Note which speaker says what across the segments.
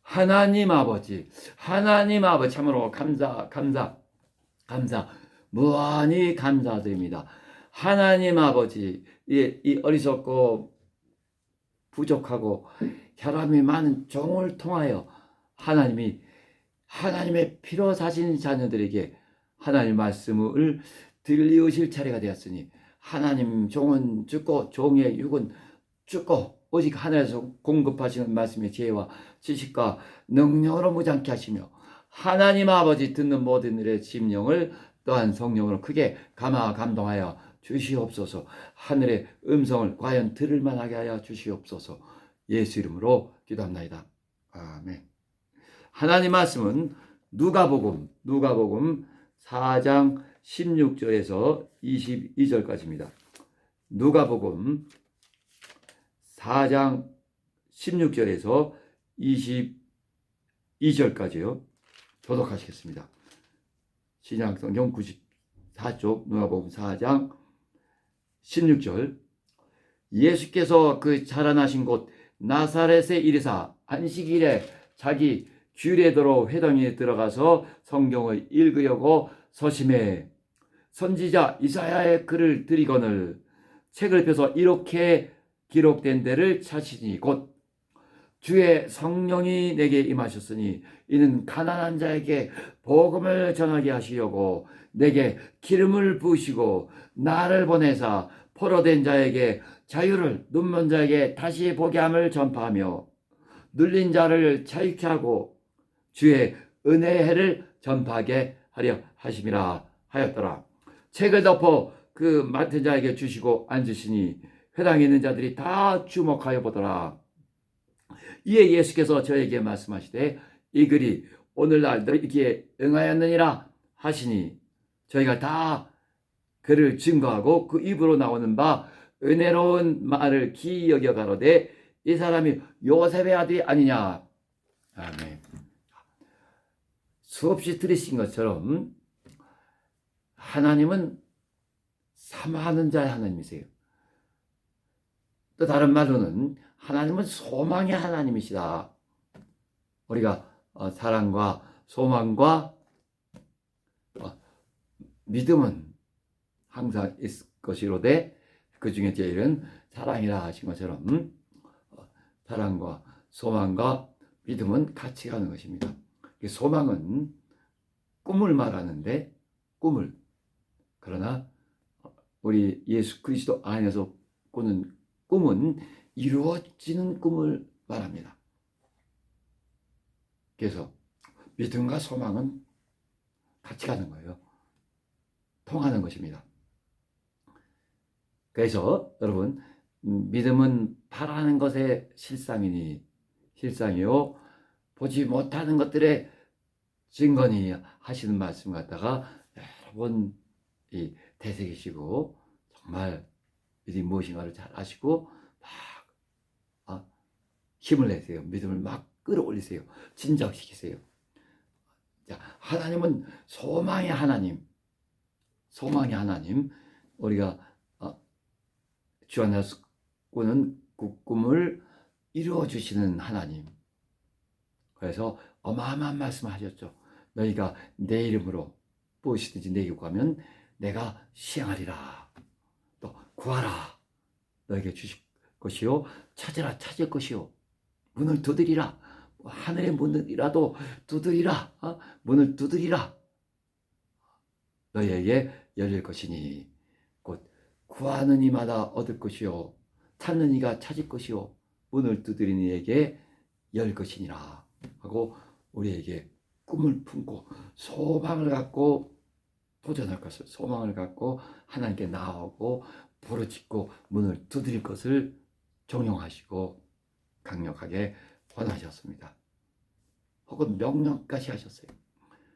Speaker 1: 하나님 아버지, 하나님 아버지 참으로 감사, 무한히 감사드립니다. 하나님 아버지, 이 어리석고 부족하고 혈압이 많은 종을 통하여 하나님이 하나님의 피로 사신 자녀들에게 하나님 말씀을 들리우실 차례가 되었으니 하나님 종은 죽고 종의 육은 죽고 오직 하늘에서 공급하시는 말씀의 지혜와 지식과 능력으로 무장케 하시며 하나님 아버지 듣는 모든 일의 심령을 또한 성령으로 크게 감동하여 주시옵소서. 하늘의 음성을 과연 들을 만하게 하여 주시옵소서. 예수 이름으로 기도합나이다. 아멘. 하나님 말씀은 누가복음 4장 16절에서 22절까지입니다. 누가복음 4장 16절에서 22절까지요. 교독하시겠습니다. 신약성경 94쪽 누가복음 4장 16절. 예수께서 그 자라나신 곳 나사렛에 이르사 안식일에 자기 규례대로 회당에 들어가서 성경을 읽으려고 서심해 선지자 이사야의 글을 들이거늘 책을 펴서 이렇게 기록된 데를 찾으니 곧 주의 성령이 내게 임하셨으니 이는 가난한 자에게 복음을 전하게 하시려고 내게 기름을 부으시고 나를 보내사 포로된 자에게 자유를 눈먼 자에게 다시 보게 함을 전파하며 눌린 자를 자유케 하고 주의 은혜의 해를 전파하게 하려 하심이라 하였더라. 책을 덮어 그 맡은 자에게 주시고 앉으시니 회당에 있는 자들이 다 주목하여 보더라. 이에 예수께서 저에게 말씀하시되 이 글이 오늘날 너희에게 응하였느니라 하시니 저희가 다 그를 증거하고 그 입으로 나오는 바 은혜로운 말을 기이 여겨 가로되 이 사람이 요셉의 아들이 아니냐. 아멘. 수없이 들으신 것처럼 하나님은 사모하는 자의 하나님이세요. 또 다른 말로는 하나님은 소망의 하나님이시다. 우리가 사랑과 소망과 믿음은 항상 있을 것이로되 그 중에 제일은 사랑이라 하신 것처럼 사랑과 소망과 믿음은 같이 가는 것입니다. 소망은 꿈을 말하는데 그러나 우리 예수 그리스도 안에서 꾸는 꿈은 이루어지는 꿈을 말합니다. 그래서 믿음과 소망은 같이 가는 거예요. 통하는 것입니다. 그래서 여러분 믿음은 바라는 것의 실상이요 보지 못하는 것들의 증거니 하시는 말씀 갖다가 여러 번 되새기시고 정말 믿음이 무엇인가를 잘 아시고 막 힘을 내세요. 믿음을 막 끌어올리세요. 진작시키세요. 자, 하나님은 소망의 하나님. 우리가 주 안에서 꾸는 그 꿈을 이루어주시는 하나님. 그래서 어마어마한 말씀하셨죠. 너희가 내 이름으로 무엇이든지 내게 구하면 내가 시행하리라. 또 구하라. 너에게 주실 것이요. 찾으라. 찾을 것이요. 문을 두드리라. 하늘의 문이라도 두드리라. 문을 두드리라. 너희에게 열릴 것이니 곧 구하는 이마다 얻을 것이요. 찾는 이가 찾을 것이요. 문을 두드리는 이에게 열 것이니라 하고 우리에게 꿈을 품고 소망을 갖고 도전할 것을 소망을 갖고 하나님께 나아오고 부르짖고 문을 두드릴 것을 종용하시고 강력하게 권하셨습니다. 혹은 명령까지 하셨어요.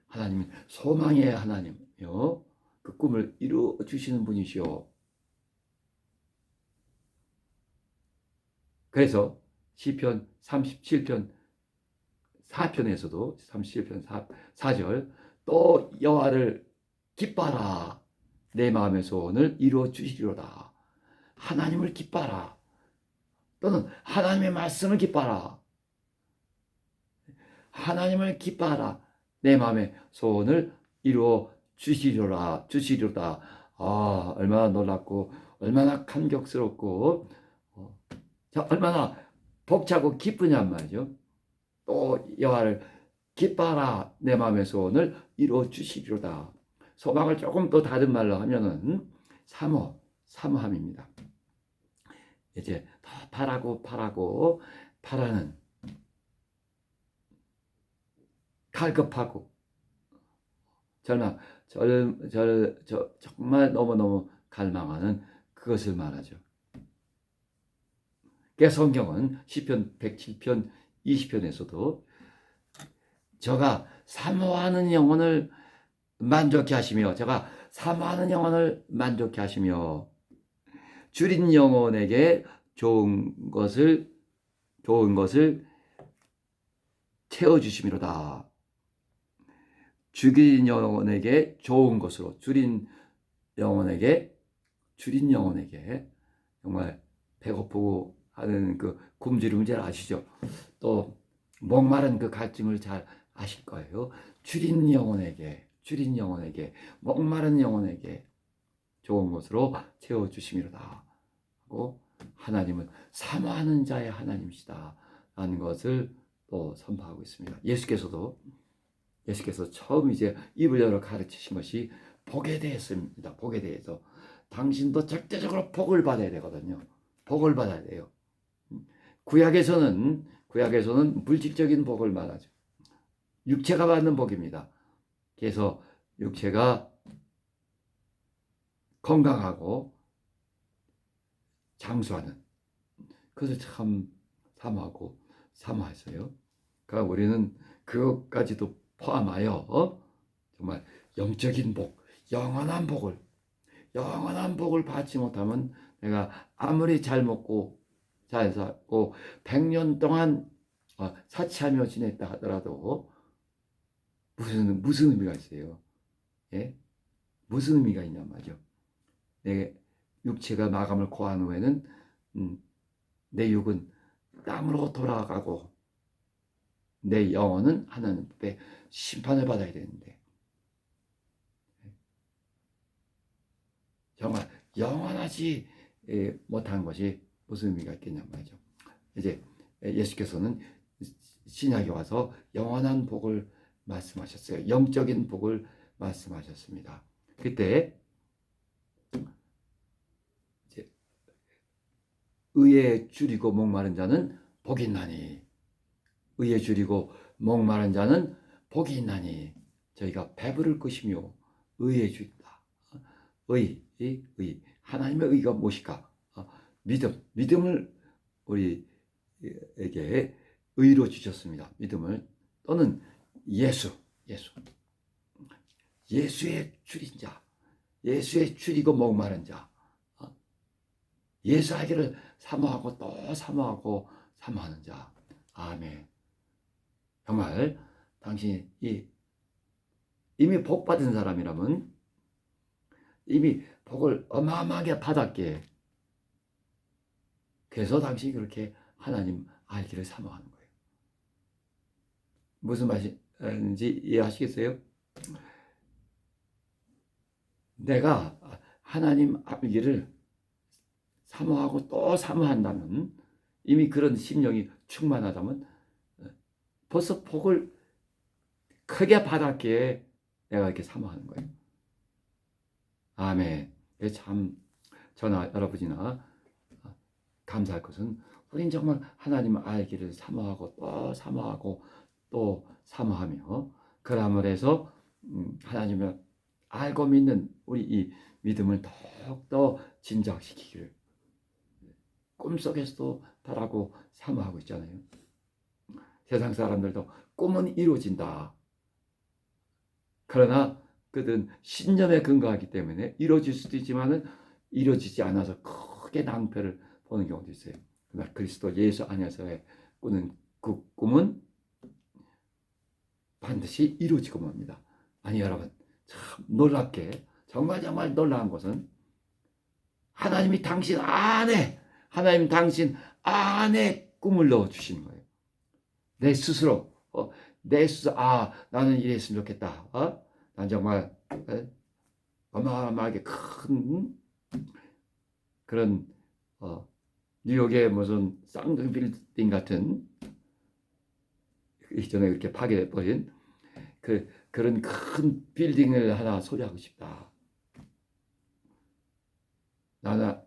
Speaker 1: 하나님은 소망의 하나님이요 그 꿈을 이루어 주시는 분이시오. 그래서 시편 37편 4편에서도 37편 4절 또 여호와를 기뻐하라. 내 마음의 소원을 이루어 주시리로다. 하나님을 기뻐하라. 또는 하나님의 말씀을 기뻐하라. 하나님을 기뻐하라. 내 마음의 소원을 이루어 주시리로다. 아, 얼마나 놀랍고 얼마나 감격스럽고 자, 얼마나 벅차고 기쁘냔 말이죠. 또 여호와를 기뻐하라. 내 마음의 소원을 이루어 주시리로다. 소망을 조금 더 다른 말로 하면은 사모함입니다. 이제 더 바라는 갈급하고 정말 너무너무 갈망하는 그것을 말하죠. 성경은 시편 107편 20편에서도 저가 사모하는 영혼을 만족케 하시며 줄인 영혼에게 좋은 것을 채워주심이로다. 죽인 영혼에게 좋은 것으로 줄인 영혼에게 정말 배고프고 하는 그 굶주림을 잘 아시죠? 또 목마른 그 갈증을 잘 아실 거예요. 줄인 영혼에게 목마른 영혼에게 좋은 것으로 채워주심이로다 하고, 하나님은 사모하는 자의 하나님이시다 라는 것을 또 선포하고 있습니다. 예수께서 처음 이제 입을 열어 가르치신 것이 복에 대해서입니다. 복에 대해서 당신도 절대적으로 복을 받아야 되거든요. 복을 받아야 돼요. 구약에서는 물질적인 복을 말하죠. 육체가 받는 복입니다. 그래서 육체가 건강하고 장수하는 그것을 참 사모했어요. 그러니까 우리는 그것까지도 포함하여 정말 영적인 복, 영원한 복을 받지 못하면 내가 아무리 잘 먹고 잘 살고 100년 동안 사치하며 지냈다 하더라도 무슨 의미가 있어요? 예? 무슨 의미가 있냔 말이죠. 내 육체가 마감을 고한 후에는 내 육은 땅으로 돌아가고 내 영혼은 하나님의 심판을 받아야 되는데, 정말 영원하지 못한 것이 무슨 의미가 있겠냐 말이죠. 이제 예수께서는 신약에 와서 영원한 복을 말씀하셨어요. 영적인 복을 말씀하셨습니다. 그때 이제 의에 줄이고 목마른 자는 복이 있나니, 의에 줄이고 목마른 자는 복이 있나니, 저희가 배부를 것이며 의에 줄이다. 의 하나님의 의가 무엇일까? 믿음을 우리에게 의로 주셨습니다. 믿음을, 또는 예수의 줄인 자, 예수의 줄이고 목마른 자, 예수 하기를 사모하고 또 사모하는 자. 아멘. 정말 당신이 이미 복 받은 사람이라면 이미 복을 어마어마하게 받았기에, 그래서 당신이 그렇게 하나님 알기를 사모하는 거예요. 무슨 말인지 이해하시겠어요? 내가 하나님 알기를 사모하고 또 사모한다면, 이미 그런 심령이 충만하다면 벌써 복을 크게 받았기에 내가 이렇게 사모하는 거예요. 아멘. 참 저나 여러분이나 감사할 것은, 우린 정말 하나님 알기를 사모하고 또 사모하며, 그러므로 해서 하나님을 알고 믿는 우리 이 믿음을 더욱더 진작시키기를 꿈속에서도 바라고 사모하고 있잖아요. 세상 사람들도 꿈은 이루어진다. 그러나 그들은 신념에 근거하기 때문에 이루어질 수도 있지만은 이루어지지 않아서 크게 낭패를 보는 경우도 있어요. 그러나 그리스도 예수 안에서의 꾸는 그 꿈은 반드시 이루어지고 맙니다. 아니 여러분, 참 놀랍게, 정말 놀라운 것은 하나님이 당신 안에 꿈을 넣어주시는 거예요. 내 스스로 나는 이랬으면 좋겠다. 난 정말 어마어마하게 큰 그런 뉴욕의 무슨 쌍둥이 빌딩 같은 이전에 이렇게 파괴해버린 그런 큰 빌딩을 하나 소유하고 싶다. 나는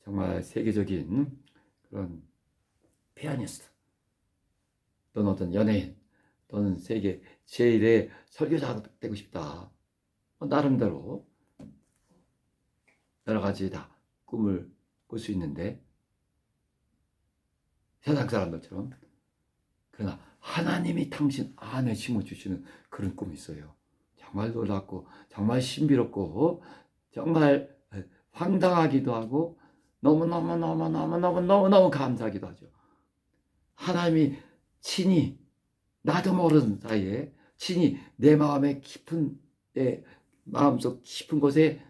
Speaker 1: 정말 세계적인 그런 피아니스트 또는 어떤 연예인 또는 세계 제일의 설교자가 되고 싶다. 나름대로 여러 가지 다 꿈을 꿀 수 있는데 세상 사람들처럼, 그러나 하나님이 당신 안에 심어주시는 그런 꿈이 있어요. 정말 놀랍고 정말 신비롭고 정말 황당하기도 하고 너무너무 감사하기도 하죠. 하나님이 친히 나도 모르는 사이에 친히 내 마음의 깊은 마음속 깊은 곳에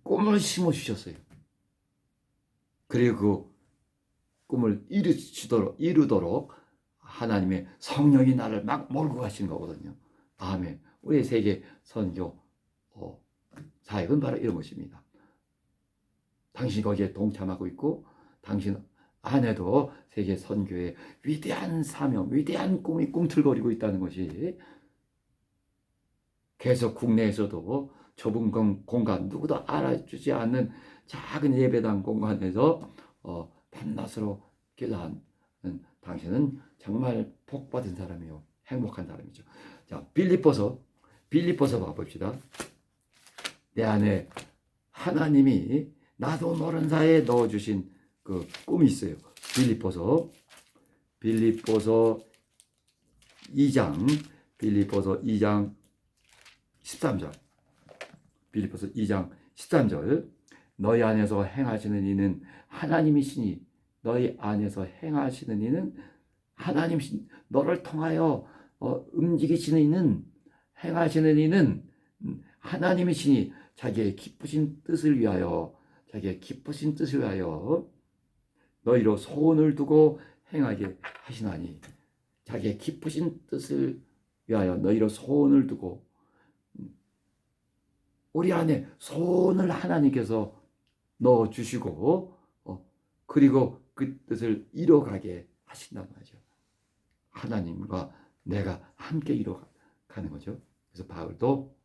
Speaker 1: 꿈을 심어주셨어요. 그리고 그 꿈을 이루도록 하나님의 성령이 나를 막 몰고 가신 거거든요. 아멘. 우리의 세계 선교 사역은 바로 이런 것입니다. 당신이 거기에 동참하고 있고 당신 안에도 세계 선교의 위대한 사명, 위대한 꿈이 꿈틀거리고 있다는 것이 계속 국내에서도 좁은 공간, 누구도 알아주지 않는 작은 예배당 공간에서 밤낮으로 기도하는 당신은 정말 복받은 사람이요, 행복한 사람이죠. 자, 빌립보서 봐봅시다. 내 안에 하나님이 나도 모르는 사이에 넣어주신 그 꿈이 있어요. 빌립보서 2장 13절. 빌립보서 2장 13절. 너희 안에서 행하시는 이는 하나님이시니, 너희 안에서 행하시는 이는 하나님이시니, 너를 통하여 움직이시는 이는, 행하시는 이는 하나님이시니, 자기의 기쁘신 뜻을 위하여 너희로 소원을 두고 행하게 하시나니. 자기의 기쁘신 뜻을 위하여 너희로 소원을 두고, 우리 안에 소원을 하나님께서 넣어주시고 그리고 그 뜻을 이뤄가게 하신단 말이죠. 하나님과 내가 함께 이뤄가는 거죠. 그래서 바울도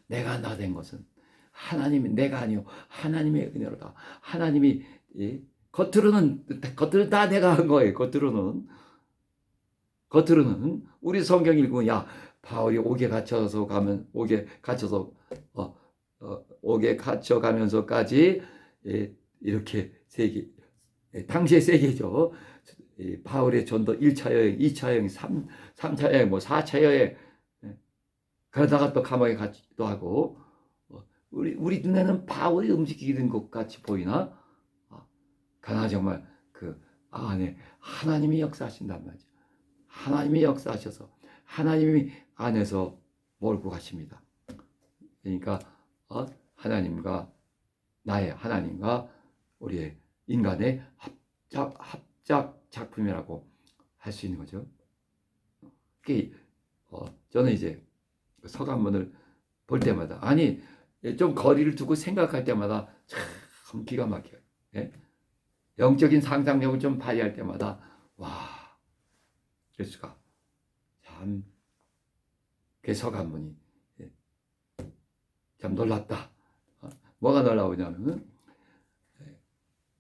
Speaker 1: 내가 나 된 것은 하나님이, 내가 아니요 하나님의 은혜로다. 하나님이 겉으로는 다 내가 한 거예요. 겉으로는 우리 성경 읽으면, 야, 바울이 옥에 갇혀서 가면서까지 이렇게 세계, 당시의 세계죠. 바울의 전도 1차 여행, 2차 여행, 3차 여행, 4차 여행, 그러다가 또 감옥에 갇히기도 하고, 우리 눈에는 바울이 움직이는 것 같이 보이나? 그러나 정말 그 안에 하나님이 역사하신단 말이죠. 하나님이 역사하셔서 하나님이 안에서 몰고 가십니다. 그러니까 하나님과 우리의 인간의 합작 작품이라고 할 수 있는 거죠. 저는 이제 서간문을 볼 때마다, 좀 거리를 두고 생각할 때마다 참 기가 막혀요. 영적인 상상력을 좀 발휘할 때마다, 와, 이럴 수가. 참, 그 서간문이 참 놀랍다. 뭐가 놀라우냐면,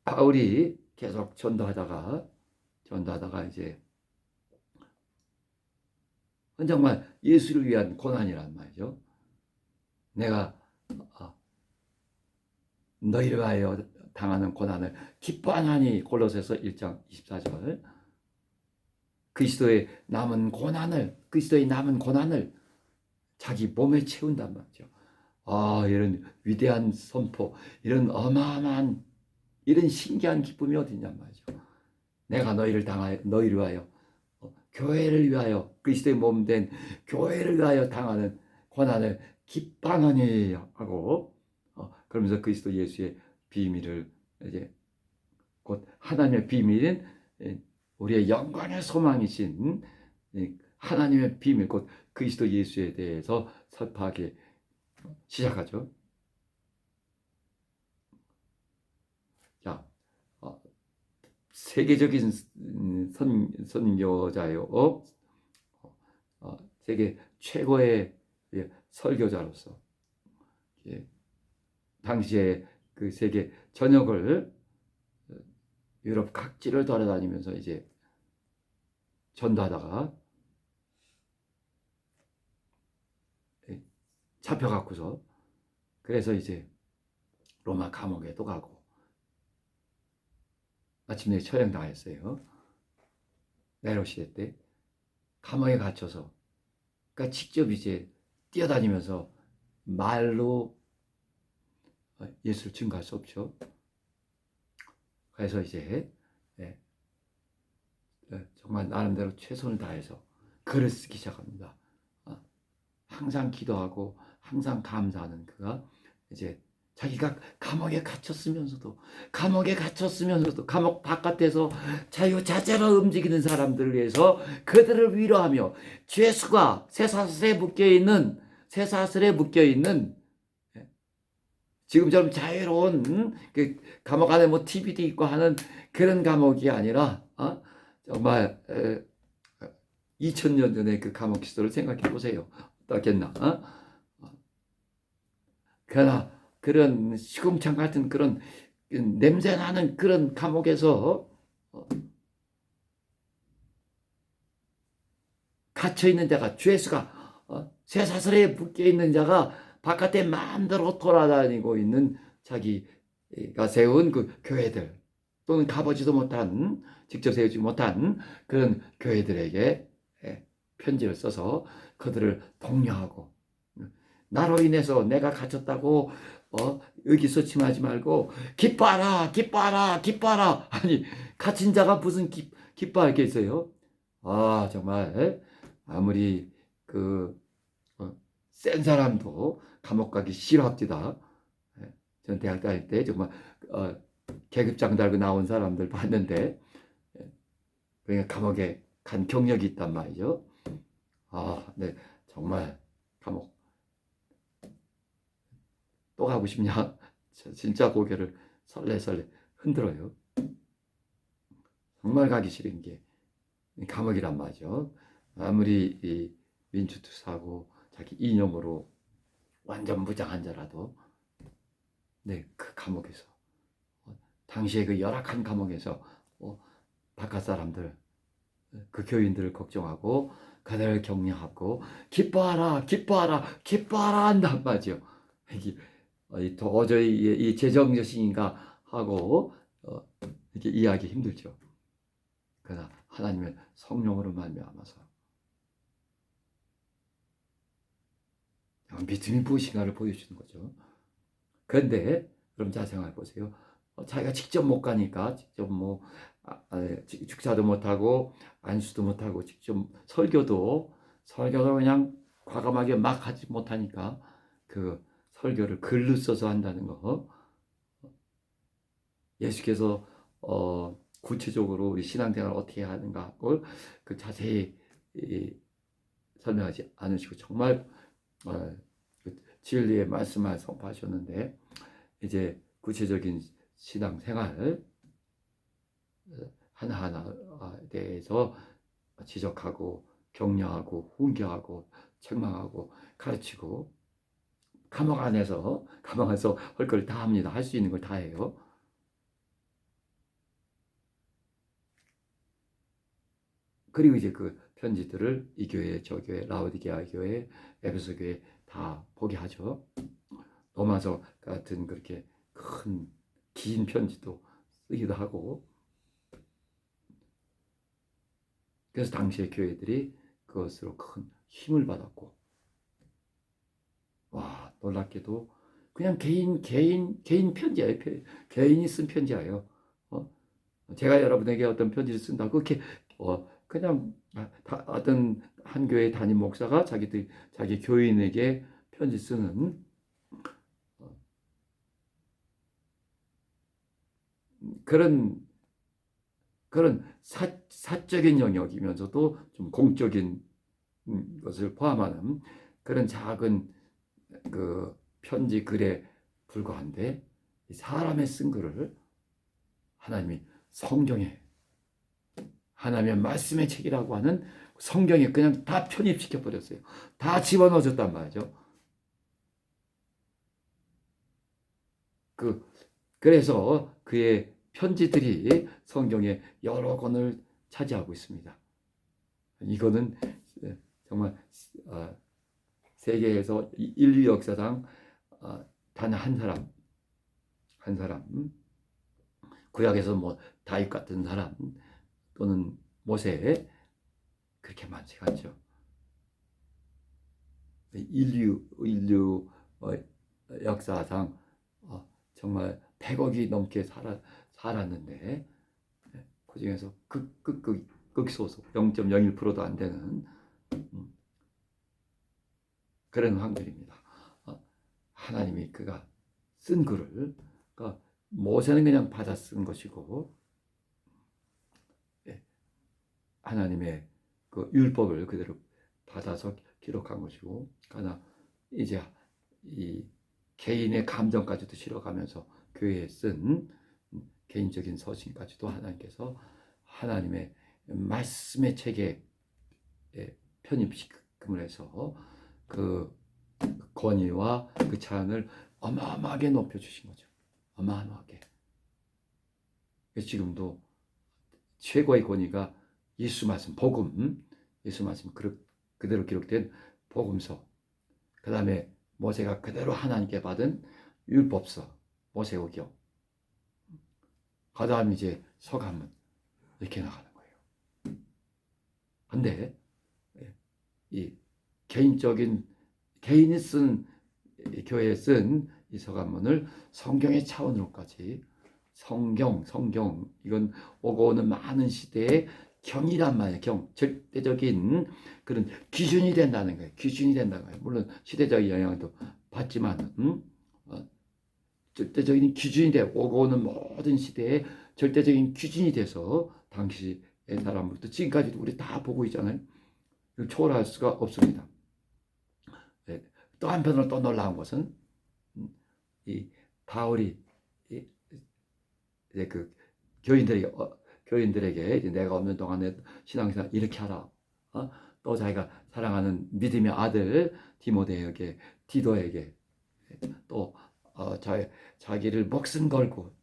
Speaker 1: 바울이 계속 전도하다가 이제 정말 예수를 위한 고난이란 말이죠. 내가 너희를 위하여 당하는 고난을 기뻐하나니, 골로새서 1장 24절. 그리스도의 남은 고난을 자기 몸에 채운단 말이죠. 이런 위대한 선포, 이런 어마어마한, 이런 신기한 기쁨이 어딨냔 말이죠. 내가 너희를 위하여, 교회를 위하여, 그리스도의 몸 된 교회를 위하여 당하는 고난을 기뻐하니 하고, 그러면서 그리스도 예수의 비밀을, 이제 곧 하나님의 비밀인 우리의 영광의 소망이신 하나님의 비밀 곧 그리스도 예수에 대해서 설파하기 시작하죠. 자, 세계적인 선교자요. 세계 최고의 설교자로서 당시에 그 세계 전역을 유럽 각지를 돌아다니면서 이제 전도하다가 잡혀갖고서 그래서 이제 로마 감옥에도 가고 마침내 처형당했어요. 네로 시대 때 감옥에 갇혀서 그러니까 직접 이제 뛰어다니면서 말로 예수를 증거할 수 없죠. 그래서 이제 정말 나름대로 최선을 다해서 글을 쓰기 시작합니다. 항상 기도하고 항상 감사하는 그가 이제 자기가 감옥에 갇혔으면서도 감옥 바깥에서 자유자재로 움직이는 사람들을 위해서 그들을 위로하며 죄수가 쇠사슬에 묶여있는 지금처럼 자유로운 그 감옥 안에 뭐 TV도 있고 하는 그런 감옥이 아니라 정말 2000년 전에 그 감옥 시설을 생각해 보세요. 어떻겠나? 그러나 그런 시궁창 같은 그런 냄새나는 그런 감옥에서 갇혀있는 자가 죄수가 쇠사슬에 묶여있는 자가 바깥에 마음대로 돌아다니고 있는 자기가 세운 그 교회들 또는 가보지도 못한 직접 세우지 못한 그런 교회들에게 편지를 써서 그들을 독려하고 나로 인해서 내가 갇혔다고 의기소침하지 말고 기뻐하라. 아니 갇힌 자가 무슨 기뻐할 게 있어요? 정말 아무리 센 사람도 감옥 가기 싫어합니다. 전 대학 다닐 때 정말 계급장 달고 나온 사람들 봤는데 그러니까 감옥에 간 경력이 있단 말이죠. 네, 정말 감옥 또 가고 싶냐? 진짜 고개를 설레설레 흔들어요. 정말 가기 싫은 게 감옥이란 말이죠. 아무리 이 민주투사하고 자기 이념으로 완전 무장한 자라도 그 감옥에서 당시에 그 열악한 감옥에서 바깥 사람들 그 교인들을 걱정하고 그들을 격려하고 기뻐하라 한단 말이죠. 도저히 이 제정신인가 하고 이렇게 이해하기 힘들죠. 그러나 하나님의 성령으로 말미암아서 믿음이 무엇인가를 보여주는 거죠. 그런데 그럼 자 생각해 보세요. 자기가 직접 못 가니까 직접 축사도 못하고 안수도 못하고 직접 설교도 그냥 과감하게 막 하지 못하니까 그 설교를 글로 써서 한다는 거 예수께서 구체적으로 우리 신앙생활을 어떻게 하는가 그걸 자세히 설명하지 않으시고 정말 진리의 말씀만 선포하셨는데 이제 구체적인 신앙생활 하나하나에 대해서 지적하고 격려하고 훈계하고 책망하고 가르치고 감옥 안에서 할 걸 다 합니다. 할 수 있는 걸 다 해요. 그리고 이제 그 편지들을 이 교회, 저 교회, 라오디게아 교회, 에베소 교회 다 보게 하죠. 로마서 같은 그렇게 긴 편지도 쓰기도 하고. 그래서 당시의 교회들이 그것으로 큰 힘을 받았고, 놀랍게도 그냥 개인 편지예요. 개인이 쓴 편지예요. 제가 여러분에게 어떤 편지를 쓴다고 그렇게 그냥 어떤 한 교회 담임 목사가 자기 교인에게 편지 쓰는 그런 그런 사적인 영역이면서도 좀 공적인 것을 포함하는 그런 작은 그 편지 글에 불과한데, 사람의 쓴 글을 하나님이 성경에, 하나님의 말씀의 책이라고 하는 성경에 그냥 다 편입시켜 버렸어요. 다 집어넣어줬단 말이죠. 그래서 그의 편지들이 성경의 여러 권을 차지하고 있습니다. 이거는 정말 세계에서 인류 역사상 단 한 사람, 구약에서 뭐 다윗 같은 사람 또는 모세, 그렇게 많지가 않죠. 인류 역사상 정말 100억이 넘게 살았는데, 그 중에서 극소수 0.01%도 안 되는 그런 확률입니다. 하나님이 그가 쓴 글을, 그러니까 모세는 그냥 받아 쓴 것이고, 하나님의 그 율법을 그대로 받아서 기록한 것이고, 그러나 이제 이 개인의 감정까지도 실어가면서 교회에 쓴 개인적인 서신까지도 하나님께서 하나님의 말씀의 책에 편입시킴을 해서 그 권위와 그 찬을 어마어마하게 높여주신 거죠. 어마어마하게. 지금도 최고의 권위가 예수 말씀, 복음, 예수 말씀 그대로 기록된 복음서, 그 다음에 모세가 그대로 하나님께 받은 율법서, 모세오경, 그 다음 이제 서가문, 이렇게 나가는 거예요. 근데 이 개인이 쓴, 교회에 쓴 이 서가문을 성경의 차원으로까지, 성경, 이건 오고 오는 많은 시대의 경이란 말이에요. 절대적인 그런 기준이 된다는 거예요. 기준이 된다는 거예요. 물론 시대적 영향도 받지만, 절대적인 기준이 돼, 오고 오는 모든 시대에 절대적인 기준이 돼서 당시의 사람부터 지금까지도 우리 다 보고 있잖아요. 이걸 초월할 수가 없습니다. 네. 또 한편으로 또 놀라운 것은 이 바울이 이제 그 교인들에게 이제 내가 없는 동안에 신앙생활 이렇게 하라. 또 자기가 사랑하는 믿음의 아들 디도에게 또 자기를 목숨 걸고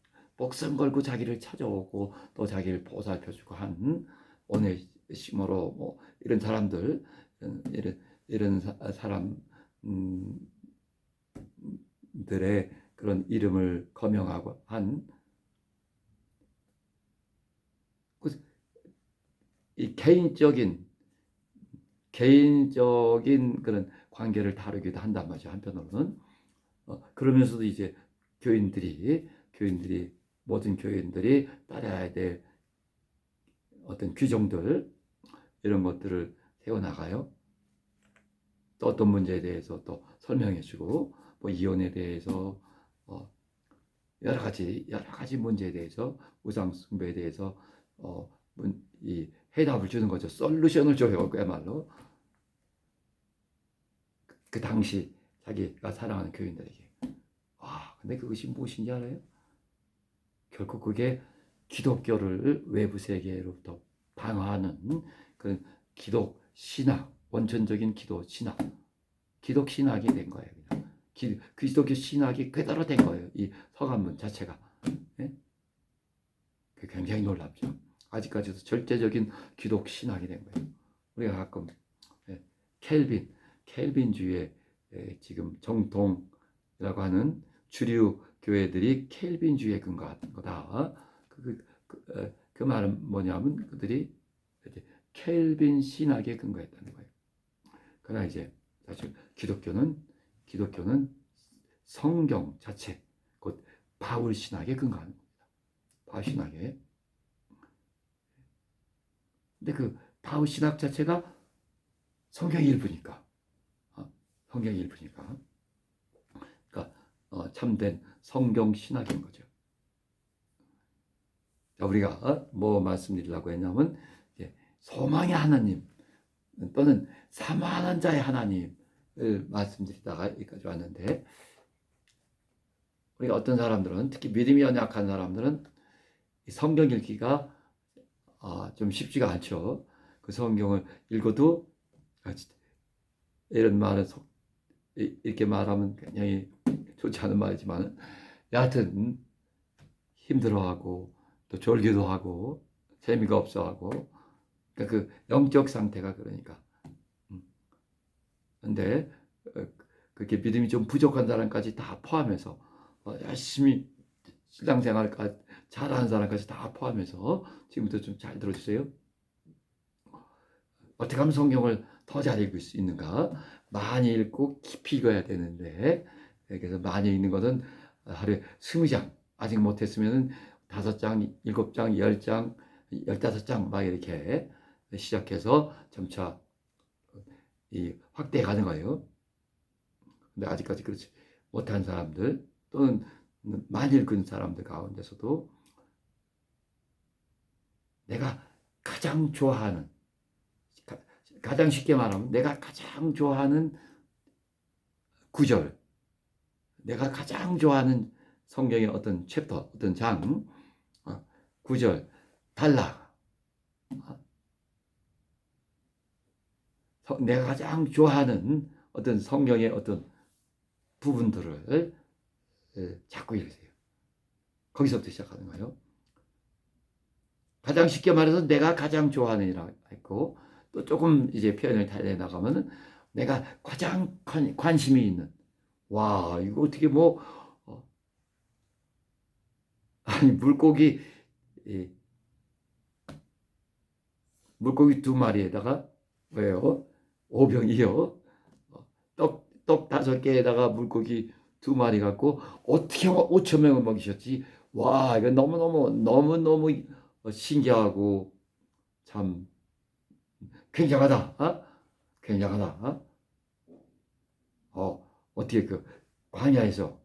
Speaker 1: 자기를 찾아오고 또 자기를 보살펴주고 한 오네시모로 뭐 이런 사람들, 이런 사람들의 그런 이름을 거명하고 한 이 개인적인 그런 관계를 다루기도 한단 말이죠. 한편으로는 그러면서도 이제 모든 교인들이 따라야 될 어떤 규정들, 이런 것들을 세워나가요. 또 어떤 문제에 대해서 또 설명해주고, 뭐 이혼에 대해서 여러 가지 문제에 대해서, 우상 숭배에 대해서 이 해답을 주는 거죠. 솔루션을 줘요. 그야말로 그 당시 자기가 사랑하는 교인들에게. 근데 그것이 무엇인지 알아요? 결국 그게 기독교를 외부 세계로부터 방어하는 그런 기독 신학, 원천적인 기독 신학이 된 거예요. 그냥. 기독교 신학이 그대로 된 거예요. 이 서간문 자체가. 네? 굉장히 놀랍죠. 아직까지도 절대적인 기독 신학이 된 거예요. 우리가 가끔 켈빈주의 지금 정통이라고 하는 주류 교회들이 켈빈주의에 근거한 거다. 그 말은 뭐냐면 그들이 켈빈 신학에 근거했다는 거예요. 그러나 이제 사실 기독교는 성경 자체, 곧 바울 신학에 근거하는 겁니다. 바울 신학에. 근데 그 바울 신학 자체가 성경의 일부니까. 그러니까 참된 성경 신학인 거죠. 자, 우리가 뭐 말씀드리려고 했냐면 이제 소망의 하나님 또는 사망하는 자의 하나님을 말씀드리다가 여기까지 왔는데, 우리가 어떤 사람들은, 특히 믿음이 연약한 사람들은 성경 읽기가 좀 쉽지가 않죠. 그 성경을 읽어도 이런 말은 이렇게 말하면 굉장히 좋지 않은 말이지만, 여하튼 힘들어하고 또 졸기도 하고 재미가 없어하고, 그러니까 그 영적 상태가 그러니까. 근데 그렇게 믿음이 좀 부족한 사람까지 다 포함해서 열심히 신앙생활 잘하는 사람까지 다 포함해서 지금부터 좀 잘 들어주세요. 어떻게 하면 성경을 더 잘 읽을 수 있는가? 많이 읽고 깊이 읽어야 되는데, 그래서 많이 읽는 것은 하루에 20장, 아직 못했으면 5장, 7장, 10장, 15장 막 이렇게 시작해서 점차 확대해 가는 거예요. 근데 아직까지 그렇지 못한 사람들 또는 많이 읽은 사람들 가운데서도 내가 가장 좋아하는, 가장 쉽게 말하면 내가 가장 좋아하는 구절, 내가 가장 좋아하는 성경의 어떤 챕터, 어떤 장, 구절, 단락, 내가 가장 좋아하는 어떤 성경의 어떤 부분들을 자꾸 읽으세요. 거기서부터 시작하는 거예요. 가장 쉽게 말해서 내가 가장 좋아하는 이라 했고, 또 조금 이제 표현을 달리 나가면은 내가 가장 관심이 있는, 와 이거 어떻게 뭐 아니 물고기 물고기 2마리에다가 왜요? 오병이요. 떡 5개에다가 물고기 2마리 갖고 어떻게 5천 명을 먹이셨지? 와 이거 너무너무 신기하고 참 굉장하다. 굉장하다. 어떻게 그 광야에서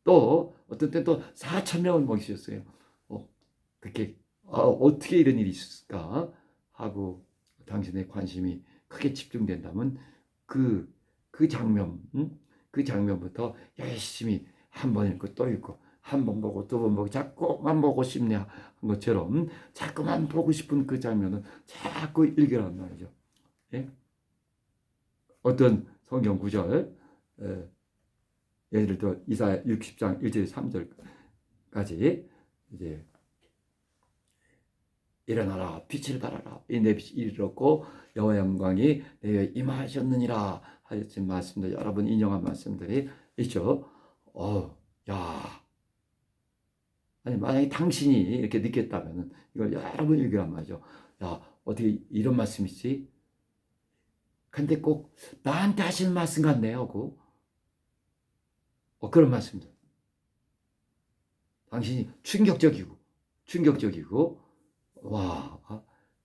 Speaker 1: 또 어떤 때 또 4천 명을 먹이셨어요. 그렇게 어떻게 이런 일이 있을까 하고 당신의 관심이 크게 집중된다면 그 장면, 그 장면부터 열심히 한 번 읽고 또 읽고, 한 번 보고 두 번 보고 자꾸만 보고 싶네 한 것처럼 자꾸만 보고 싶은 그 장면은 자꾸 읽으란 말이죠. 예? 어떤 성경 구절, 예를 들어 이사야 60장 1절 3절까지 이제 일어나라 빛을 발하라 내 빛이 이르렀고 여호와의 영광이 내게 임하셨느니라 하신 말씀들, 여러분 인용한 말씀들이 있죠. 야, 아니 만약에 당신이 이렇게 느꼈다면은 이걸 여러분 읽으란 말이죠. 야, 어떻게 이런 말씀이 있지? 근데 꼭 나한테 하시는 말씀 같네요. 그런 말씀들. 당신이 충격적이고, 와,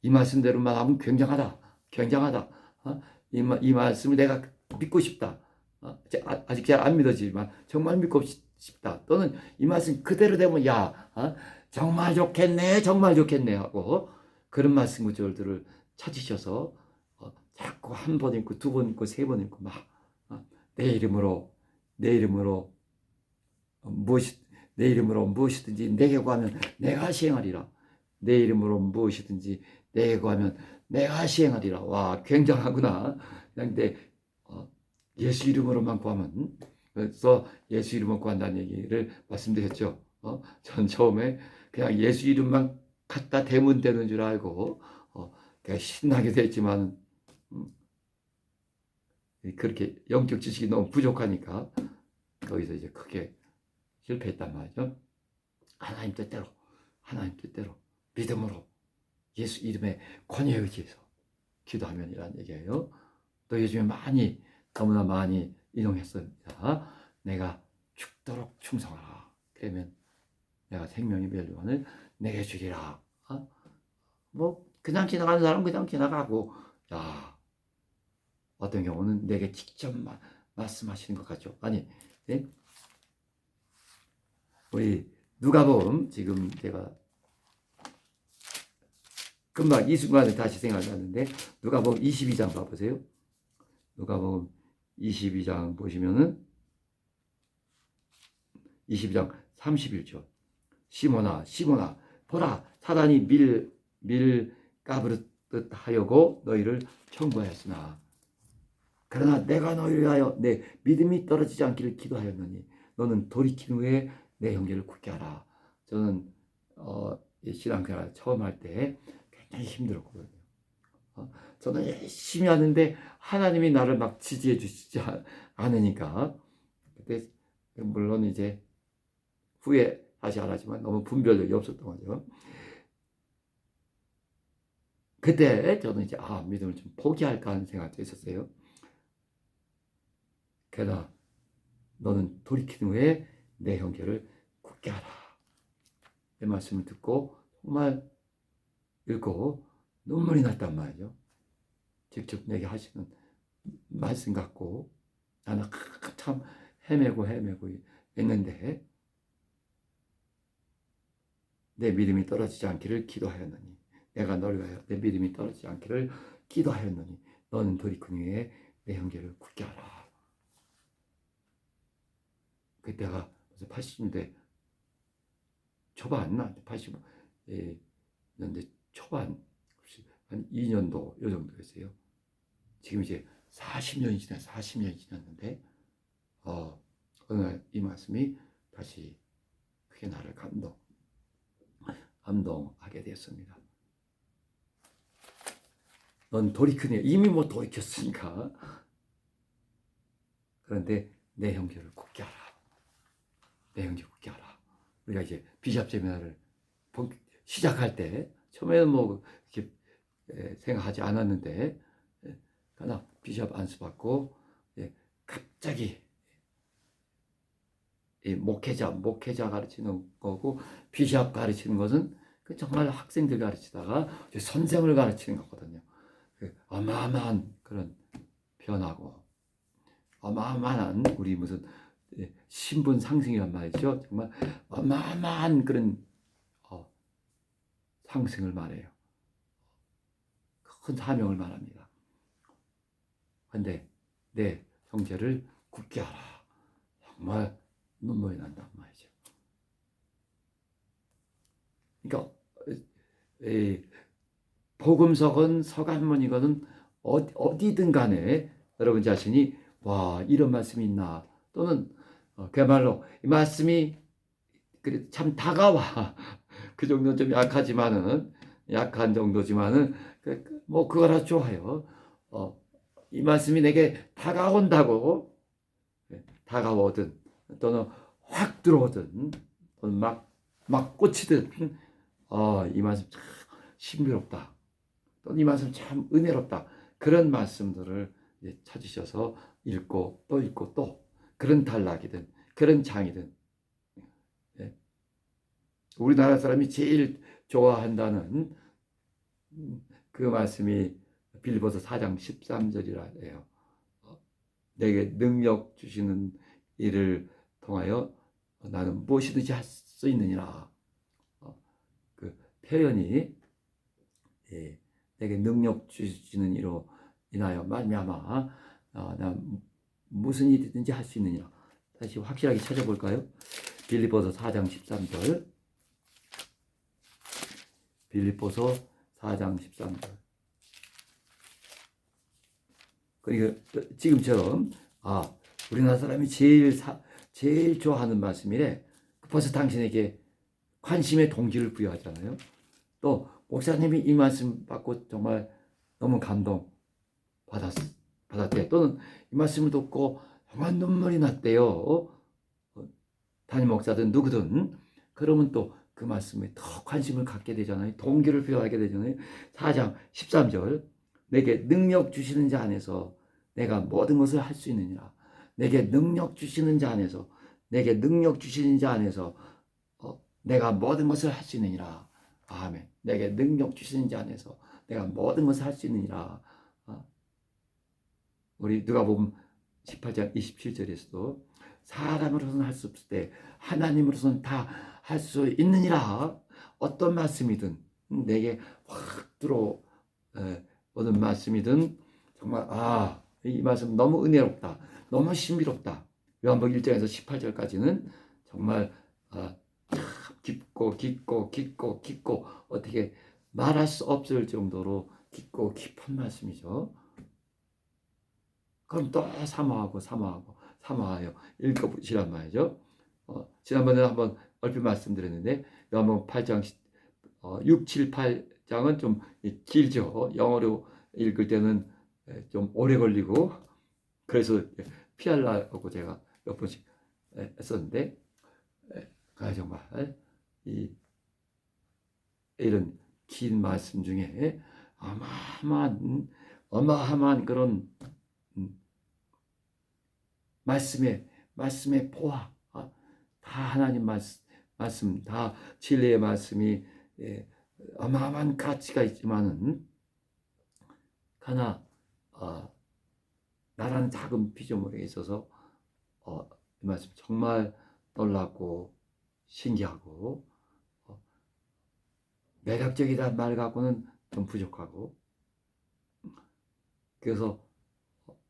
Speaker 1: 이 말씀대로만 하면 굉장하다. 이 말씀을 내가 믿고 싶다. 아직 잘 안 믿어지지만 정말 믿고 싶다. 또는 이 말씀 그대로 되면 정말 좋겠네 하고 그런 말씀 구절들을 찾으셔서 자꾸 한 번 읽고 두 번 읽고 세 번 읽고 막 내 이름으로 내 이름으로 무엇이든지 내게 구하면 내가 시행하리라. 내 이름으로 무엇이든지 내게 구하면 내가 시행하리라. 와, 굉장하구나. 근데 예수 이름으로만 구하면, 그래서 예수 이름으로 구한다는 얘기를 말씀드렸죠. 전 처음에 그냥 예수 이름만 갖다 대면 되는 줄 알고 그냥 신나게 됐지만 그렇게 영적 지식이 너무 부족하니까 거기서 이제 크게 실패했단 말이죠. 하나님 뜻대로 믿음으로 예수 이름의 권위에 의지해서 기도하면이라는 얘기예요. 또 요즘에 너무나 많이 인용했습니다. 내가 죽도록 충성하라. 그러면 내가 생명의 멸류관을 내게 주리라. 뭐 그냥 지나가는 사람은 그냥 지나가고, 어떤 경우는 내게 직접 말씀하시는 것 같죠. 아니, 네? 우리 누가복음 지금 제가 금방 이 순간에 다시 생각나는데 누가복음 22장 봐보세요. 누가복음 22장 보시면은 22장 31절 시몬아 시몬아 보라 사단이 밀 까부르듯 하려고 너희를 청구하였으나 그러나 내가 너희를 위하여 내 믿음이 떨어지지 않기를 기도하였노니 너는 돌이킨 후에 내 형제를 굳게 하라. 저는 신앙생활 처음 할 때 굉장히 힘들었거든요. 저는 열심히 하는데 하나님이 나를 막 지지해 주시지 않으니까 그때 물론 이제 후에 다시 알았지만 너무 분별력이 없었던 거죠. 그때 저는 이제 믿음을 좀 포기할까 하는 생각도 있었어요. 그러나 너는 돌이킨 후에 내 형제를 굳게 하라. 내 말씀을 듣고 정말 읽고 눈물이 났단 말이죠. 직접 내게 하시는 말씀 같고 나는 참 헤매고 있는데 내 믿음이 떨어지지 않기를 기도하였느니 내가 너를 위하여 내 믿음이 떨어지지 않기를 기도하였느니 너는 돌이킨 후에 내 형제를 굳게 하라. 그때가 벌써 80년대 초반, 80년대 초반, 한 2년도 요 정도였어요. 지금 이제 40년이 지났는데 어느 날 이 말씀이 다시 크게 나를 감동하게 되었습니다. 넌 돌이키니 이미 뭐 돌이켰으니까 그런데 내 형제를 굳게 하라. 내 형제 굳게 하라. 우리가 이제 비샵 세미나를 시작할 때 처음에는 뭐 이렇게 생각하지 않았는데 그러나 비샵 안수 받고 갑자기 목회자 가르치는 거고 비샵 가르치는 것은 정말 학생들 가르치다가 선생을 가르치는 거거든요. 어마어마한 그런 변화고 어마어마한 우리 무슨 신분 상승이란 말이죠. 정말 어마어마한 그런 상승을 말해요. 큰 사명을 말합니다. 그런데 내 형제를 굳게 하라. 정말 눈물이 난단 말이죠. 그러니까 복음서건 서간문이건 어디든 간에 여러분 자신이 와 이런 말씀이 있나 또는 그야말로 이 말씀이 참 다가와 그 정도는 좀 약한 정도지만은 뭐 그거라 좋아요. 이 말씀이 내게 다가온다고 다가오든 또는 확 들어오든 또는 막 꽂히든 이 말씀 참 신비롭다. 또는 이 말씀 참 은혜롭다. 그런 말씀들을 찾으셔서 읽고 또 그런 단락이든 그런 장이든 우리나라 사람이 제일 좋아한다는 그 말씀이 빌립보서 4장 13절이라 해요. 내게 능력 주시는 이를 통하여 나는 무엇이든지 할 수 있느니라. 그 표현이 내게 능력 주시는 이로 인하여 말미암아 난 무슨 일이든지 할 수 있느니라. 다시 확실하게 찾아볼까요? 빌립보서 4장 13절. 빌립보서 4장 13절. 그러니까 지금처럼 우리나라 사람이 제일 좋아하는 말씀이래. 벌써 당신에게 관심의 동기를 부여하잖아요. 또 목사님이 이 말씀 받고 정말 너무 감동 받았대. 또는 이 말씀을 듣고 정말 눈물이 났대요. 담임 목사든 누구든 그러면 또 그 말씀에 더 관심을 갖게 되잖아요. 동기를 부여하게 되잖아요. 4장 13절 내게 능력 주시는 자 안에서 내가 모든 것을 할 수 있느니라. 내게 능력 주시는 자 안에서 내게 능력 주시는 자 안에서 내가 모든 것을 할 수 있느니라. 아멘. 내게 능력 주시는 자 안에서 내가 모든 것을 할 수 있느니라. 우리 누가복음 18장 27절에서도 사람으로서는 할 수 없을 때 하나님으로서는 다 할 수 있느니라. 어떤 말씀이든 내게 확 들어오는 말씀이든 정말 이 말씀 너무 은혜롭다, 너무 신비롭다. 요한복음 1장에서 18절까지는 정말 깊고 깊고 깊고 깊고 어떻게 말할 수 없을 정도로 깊고 깊은 말씀이죠. 그럼 또 사모하여 읽어보시란 말이죠. 지난번에 한번 얼핏 말씀드렸는데 요한복음 8장 6, 7, 8장은 좀 길죠. 영어로 읽을 때는 좀 오래 걸리고 그래서 피하려고 제가 몇 번씩 했었는데 정말 이런 긴 말씀 중에 어마어마한 그런 말씀의 포화, 다 하나님 말씀, 다 진리의 말씀이 어마어마한 가치가 있지만은 하나 나라는 작은 피조물에 있어서 이 말씀 정말 놀랍고 신기하고 매력적이다는 말 갖고는 좀 부족하고, 그래서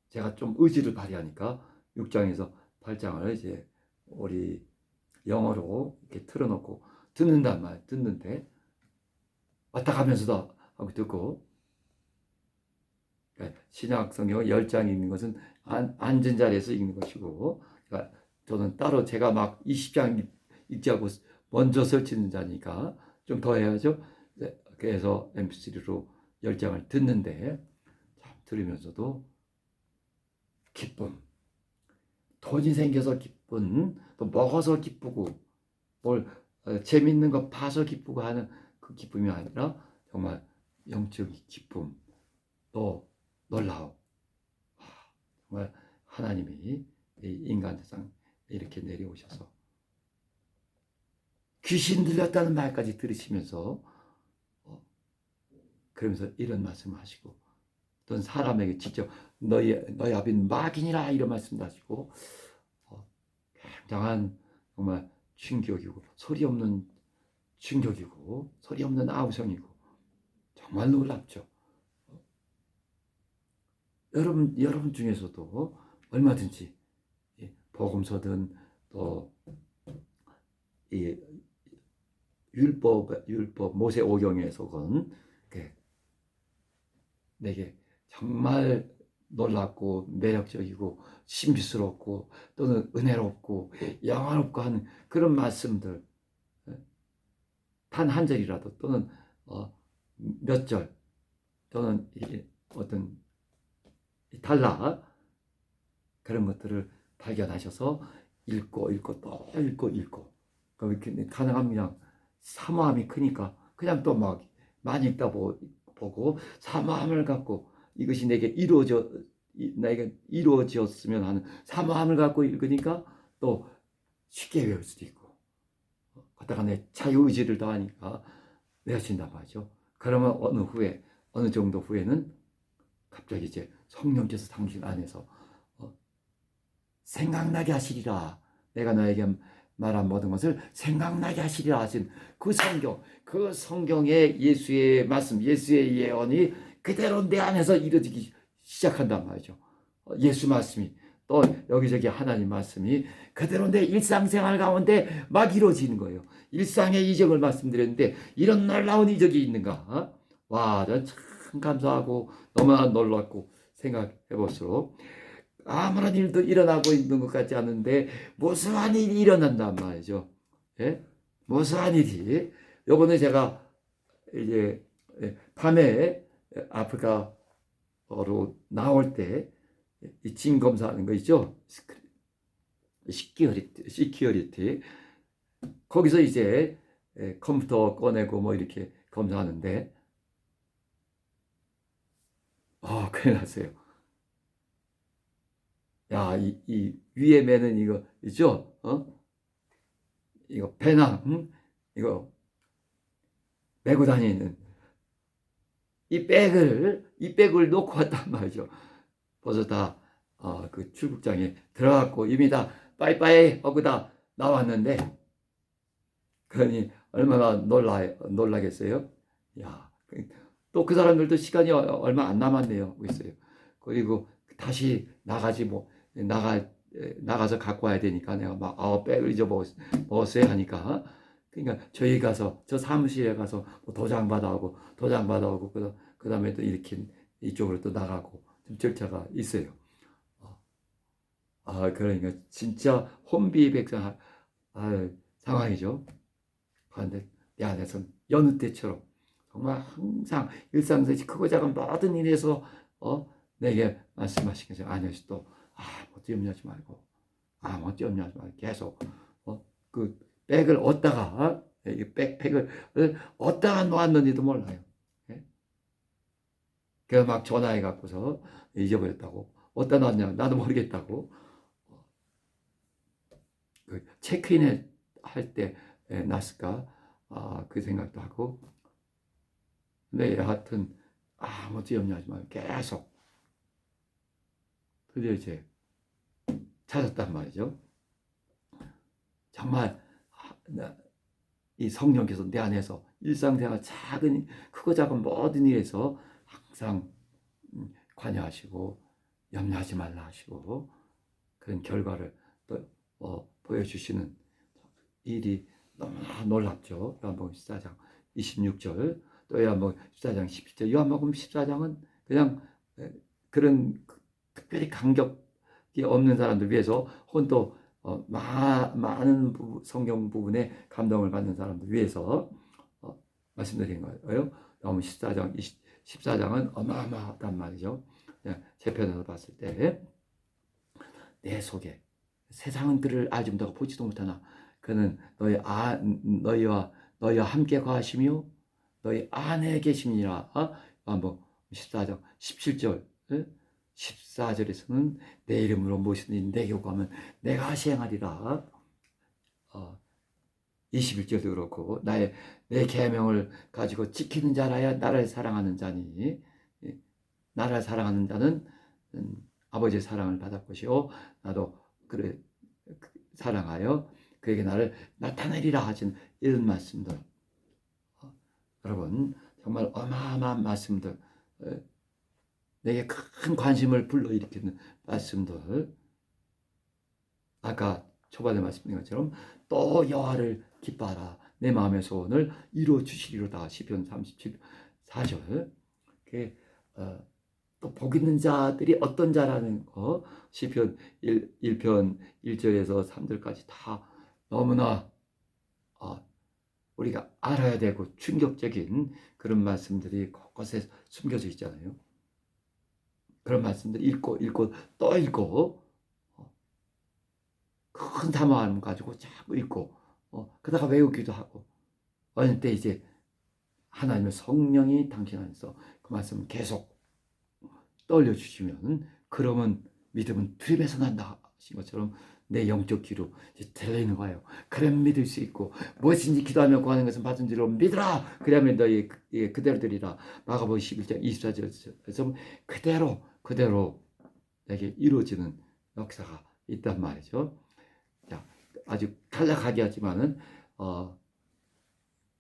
Speaker 1: 제가 좀 의지를 발휘하니까 6장에서 8장을 이제 우리 영어로 이렇게 틀어놓고 듣는단 말, 듣는데 왔다 가면서도 하고 듣고, 그러니까 신약 성경을 10장 읽는 것은 앉은 자리에서 읽는 것이고, 그러니까 저는 따로 제가 막 20장 읽지 않고 먼저 설치는 자니까 좀 더 해야죠. 그래서 mp3로 10장을 듣는데 참 들으면서도 기쁨, 돈이 생겨서 기쁜, 또 먹어서 기쁘고 뭘 재밌는 거 봐서 기쁘고 하는 그 기쁨이 아니라 정말 영적인 기쁨, 또 놀라움. 정말 하나님이 인간 세상 이렇게 내려오셔서 귀신 들렸다는 말까지 들으시면서 그러면서 이런 말씀을 하시고, 어떤 사람에게 직접 너희 아비는 마귀니라 이런 말씀도 하시고, 굉장한 정말 충격이고 소리 없는 충격이고 소리 없는 아우성이고 정말 놀랍죠. 여러분 중에서도 얼마든지 복음서든 또 이 율법 모세오경에서건 내게 정말 놀랍고 매력적이고 신비스럽고 또는 은혜롭고 영화롭고 하는 그런 말씀들, 단 한 절이라도 또는 몇 절 또는 어떤 달라 그런 것들을 발견하셔서 읽고 또 읽고 그럼 이렇게 가능하면 사모함이 크니까 그냥 또 막 많이 읽다 보고 사모함을 갖고 이것이 내게 이루어졌으면 하는 사모함을 갖고 읽으니까 또 쉽게 외울 수도 있고, 그러다가 내 자유의지를 더하니까 외워진단 말이죠. 그러면 어느 정도 후에는 갑자기 이제 성령께서 당신 안에서 생각나게 하시리라. 내가 너에게 말한 모든 것을 생각나게 하시리라 하신 그 성경의 예수의 말씀, 예수의 예언이 그대로 내 안에서 이루어지기 시작한단 말이죠. 예수 말씀이 또 여기저기 하나님 말씀이 그대로 내 일상생활 가운데 막 이루어지는 거예요. 일상의 이적을 말씀드렸는데 이런 놀라운 이적이 있는가? 와, 전 참 감사하고 너무나 놀랍고 생각해 볼수록 아무런 일도 일어나고 있는 것 같지 않은데 무수한 일이 일어난단 말이죠. 예? 무수한 일이. 요번에 제가 이제 밤에 아프리카로 나올 때 이 진 검사하는 거 있죠. 시큐리티. 거기서 이제 컴퓨터 꺼내고 뭐 이렇게 검사하는데 큰일 났어요. 야, 이 위에 매는 이거 있죠? 이거 배낭, 이거 메고 다니는 이 백을 놓고 왔단 말이죠. 벌써 다 그 출국장에 들어갔고 이미 다 빠이빠이 하고 다 나왔는데, 그러니 얼마나 놀라겠어요? 야, 또 그 사람들도 시간이 얼마 안 남았네요. 있어요. 그리고 다시 나가지 뭐 나가서 갖고 와야 되니까 내가 막 백을 잊어먹었어야 하니까, 그러니까 저희 가서 저 사무실에 가서 뭐 도장 받아오고 그다음에 또 이렇게 이쪽으로 또 나가고 좀 절차가 있어요. 그러니까 진짜 혼비백산 상황이죠. 그런데 내 안에서는 여느 때처럼 정말 항상 일상에서 크고 작은 모든 일에서 내게 말씀하시면서 아니시 또 아무것도 염려하지 말고 아무것도 염려하지 말고 계속 그 백을 얻다가 이 백팩을 얻다가 놓았는지도 몰라요. 예? 그래서 막 전화해 갖고서 잊어버렸다고 어디다 놨냐 나도 모르겠다고 그 체크인 할때 놨을까 그 생각도 하고. 근데 여하튼 아무것도 염려하지 말고 계속 드디어 이제 찾았단 말이죠. 정말 이 성령께서 내 안에서 일상생활 작은 크고 작은 모든 일에서 항상 관여하시고 염려하지 말라 하시고 그런 결과를 또 보여주시는 일이 너무나 놀랍죠. 요한복음 14장 26절 또 요한복음 14장 17절. 요한복음 14장은 그냥 그런 특별히 감격이 없는 사람들 위해서 혹은 또 많은 성경 부분에 감동을 받는 사람들 위해서 말씀드린 거예요. 요한복음 14장은 어마어마하단 말이죠. 제 편에서 봤을 때 내 속에 세상은 그를 알지 못하고 보지도 못하나 그는 너희와 함께 거하시며 너희 안에 계심이라. 뭐 14장 17절 14절에서는 내 이름으로 무엇이든지 내게 구하면 내가 시행하리라. 21절도 그렇고 내 계명을 가지고 지키는 자라야 나를 사랑하는 자니 나를 사랑하는 자는 아버지의 사랑을 받을 것이요 나도 그를 사랑하여 그에게 나를 나타내리라 하신 이런 말씀들. 여러분 정말 어마어마한 말씀들, 내게 큰 관심을 불러일으키는 말씀들. 아까 초반에 말씀드린 것처럼 또 여호와를 기뻐하라 내 마음의 소원을 이루어 주시리로다. 시편 37:4절. 또 복 있는 자들이 어떤 자라는 거 시편 1편 1절에서 3절까지 다 너무나 우리가 알아야 되고 충격적인 그런 말씀들이 곳곳에 숨겨져 있잖아요. 그런 말씀들 읽고 또 읽고 큰 사모함 가지고 자꾸 읽고 그러다가 외우기도 하고 어느 때 이제 하나님의 성령이 당신 안에서 그 말씀을 계속 떠올려 주시면 그러면 믿음은 두림에서 난다 하신 것처럼 내 영적 귀로 들리는 거예요. 그럼 믿을 수 있고 무엇인지 기도하며 구하는 것은 받은 줄로 믿으라. 그러면 너희 그대로 되리라. 마가복음 11장 24절에서 그대로 내게 이루어지는 역사가 있단 말이죠. 자, 아주 간략하게 하지만은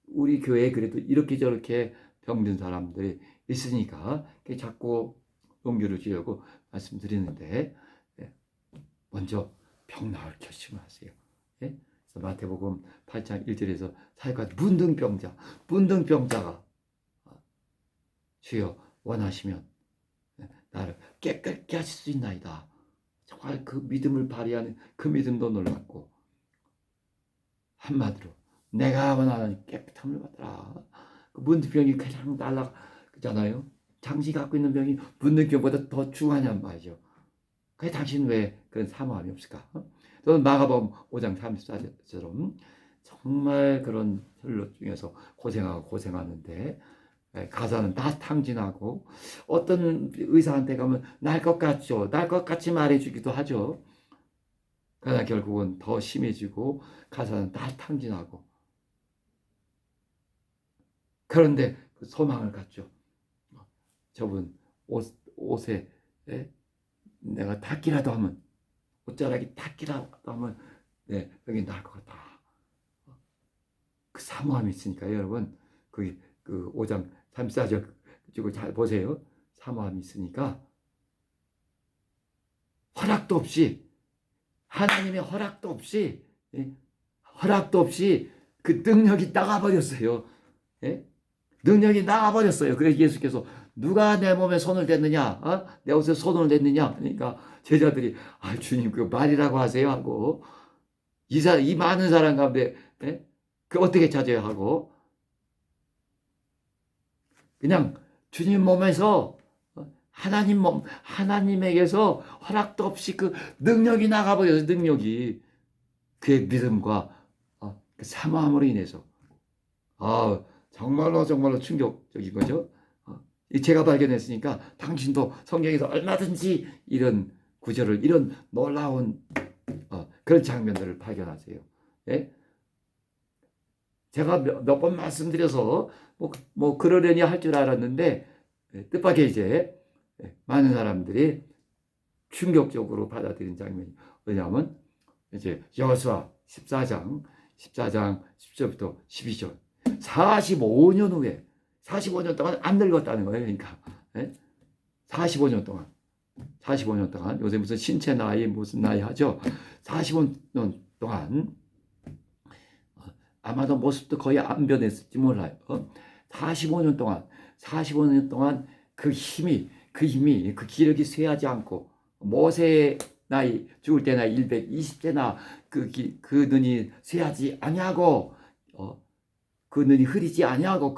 Speaker 1: 우리 교회에 그래도 이렇게 저렇게 병든 사람들이 있으니까 자꾸 용기를 주려고 말씀드리는데 먼저 병 나을 결심을 하세요. 예? 그래서 마태복음 8장 1절에서 사역한 문둥병자가 주여 원하시면 나를 깨끗게 하실 수 있나이다. 정말 그 믿음을 발휘하는 그 믿음도 놀랍고 한마디로 내가 원하는 깨끗함을 받으라. 그 문둥병이 그냥 날아가잖아요. 장시 갖고 있는 병이 문둥병보다 더 중하냔 말이죠. 그게 당신 왜 그런 사모함이 없을까? 또는 마가복음 5장 34절처럼 정말 그런 혈로 중에서 고생하는데 가사는 다 탕진하고 어떤 의사한테 가면 날 것 같죠. 날 것 같이 말해주기도 하죠. 그러나 결국은 더 심해지고 가사는 다 탕진하고 그런데 그 소망을 갖죠. 저분 옷에 내가 닿기라도 하면 옷자락이 닦이라 하면 네, 여기 나을 것 같다. 그 사모함이 있으니까요, 여러분. 그 5장 34절 쪽을 잘 보세요. 사모함이 있으니까 허락도 없이, 하나님의 허락도 없이, 예? 허락도 없이 그 능력이 나가버렸어요. 예? 능력이 나가버렸어요. 그래서 예수께서 누가 내 몸에 손을 댔느냐, 내 옷에 손을 댔느냐. 그러니까 제자들이 주님 그 말이라고 하세요 하고 이 많은 사람 가운데 예? 그 어떻게 찾아야 하고 그냥 주님 몸에서 하나님에게서 허락도 없이 그 능력이 나가버려서 능력이 그의 믿음과 그 사모함으로 인해서 정말로 충격적인 거죠. 제가 발견했으니까 당신도 성경에서 얼마든지 이런 구절을 이런 놀라운 그런 장면들을 발견하세요. 예? 제가 몇 번 말씀드려서 그러려니 할 줄 알았는데 뜻밖의 이제 많은 사람들이 충격적으로 받아들인 장면이 뭐냐면 이제 여호수아 14장 10절부터 12절 45년 후에 45년 동안 안 늙었다는 거예요. 그러니까 45년 동안 요새 무슨 신체 나이 무슨 나이 하죠. 45년 동안 아마도 모습도 거의 안 변했을지 몰라요. 45년 동안 그 그 기력이 쇠하지 않고 모세의 나이 죽을 때나 120세나 그 눈이 쇠하지 아니하고 그 눈이 흐리지 아니하고